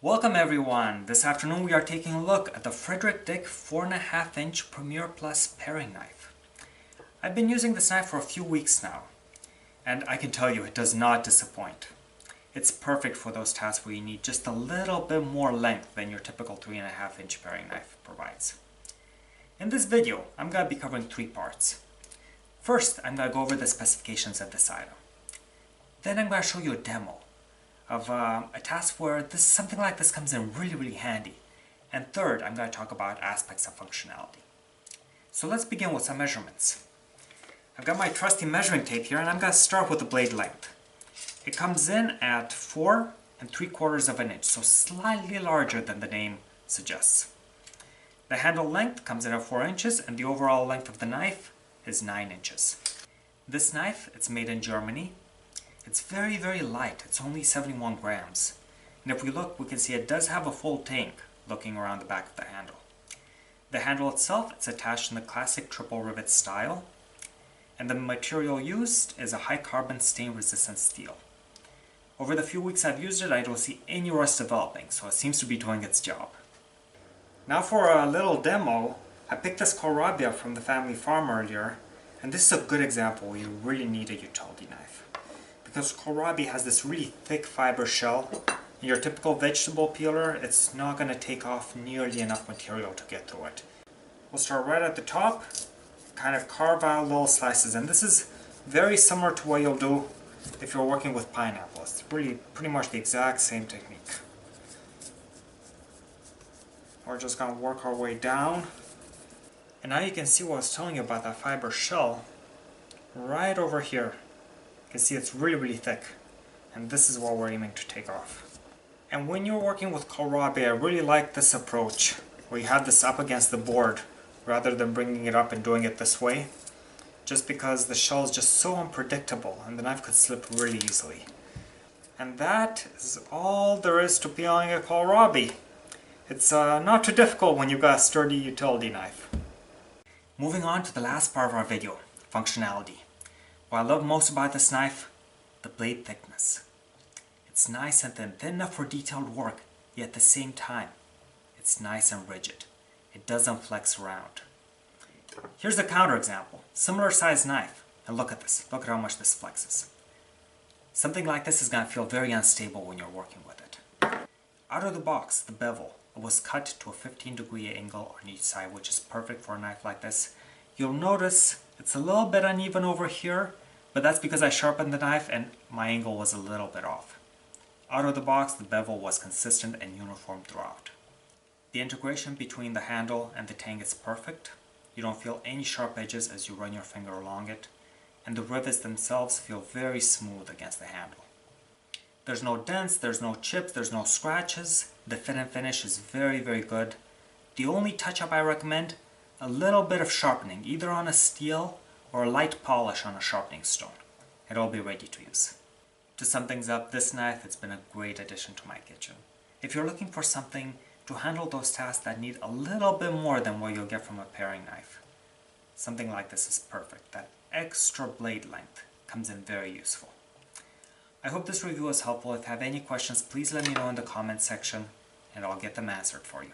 Welcome everyone! This afternoon we are taking a look at the FDick 4.5-inch Premier Plus paring knife. I've been using this knife for a few weeks now, and I can tell you it does not disappoint. It's perfect for those tasks where you need just a little bit more length than your typical 3.5-inch paring knife provides. In this video, I'm going to be covering three parts. First, I'm going to go over the specifications of this item. Then I'm going to show you a demo of a task where something like this comes in really handy. And third, I'm going to talk about aspects of functionality. So let's begin with some measurements. I've got my trusty measuring tape here, and I'm going to start with the blade length. It comes in at 4 3/4 inches, so slightly larger than the name suggests. The handle length comes in at 4 inches, and the overall length of the knife is 9 inches. This knife, it's made in Germany. It's very light. It's only 71 grams. And if we look, we can see it does have a full tank looking around the back of the handle. The handle itself, it's attached in the classic triple rivet style. And the material used is a high carbon stain resistant steel. Over the few weeks I've used it, I don't see any rust developing, so it seems to be doing its job. Now for a little demo, I picked this kohlrabi up from the family farm earlier, and this is a good example where you really need a utility knife. Because kohlrabi has this really thick fiber shell, your typical vegetable peeler, it's not going to take off nearly enough material to get through it. We'll start right at the top, kind of carve out little slices, and this is very similar to what you'll do if you're working with pineapple. It's really pretty much the exact same technique. We're just going to work our way down. And now you can see what I was telling you about that fiber shell right over here. You can see it's really thick, and this is what we're aiming to take off. And when you're working with kohlrabi, I really like this approach, where you have this up against the board, rather than bringing it up and doing it this way, just because the shell is just so unpredictable, and the knife could slip really easily. And that is all there is to peeling a kohlrabi. It's not too difficult when you've got a sturdy utility knife. Moving on to the last part of our video, functionality. What I love most about this knife, the blade thickness. It's nice and thin enough for detailed work, yet at the same time, it's nice and rigid. It doesn't flex around. Here's a counterexample. Similar size knife, and look at this. Look at how much this flexes. Something like this is going to feel very unstable when you're working with it. Out of the box, the bevel was cut to a 15-degree angle on each side, which is perfect for a knife like this. You'll notice it's a little bit uneven over here, but that's because I sharpened the knife and my angle was a little bit off. Out of the box, the bevel was consistent and uniform throughout. The integration between the handle and the tang is perfect. You don't feel any sharp edges as you run your finger along it, and the rivets themselves feel very smooth against the handle. There's no dents, there's no chips, there's no scratches. The fit and finish is very good. The only touch-up I recommend, a little bit of sharpening, either on a steel or a light polish on a sharpening stone. It'll be ready to use. To sum things up, this knife has been a great addition to my kitchen. If you're looking for something to handle those tasks that need a little bit more than what you'll get from a paring knife, something like this is perfect. That extra blade length comes in very useful. I hope this review was helpful. If you have any questions, please let me know in the comments section and I'll get them answered for you.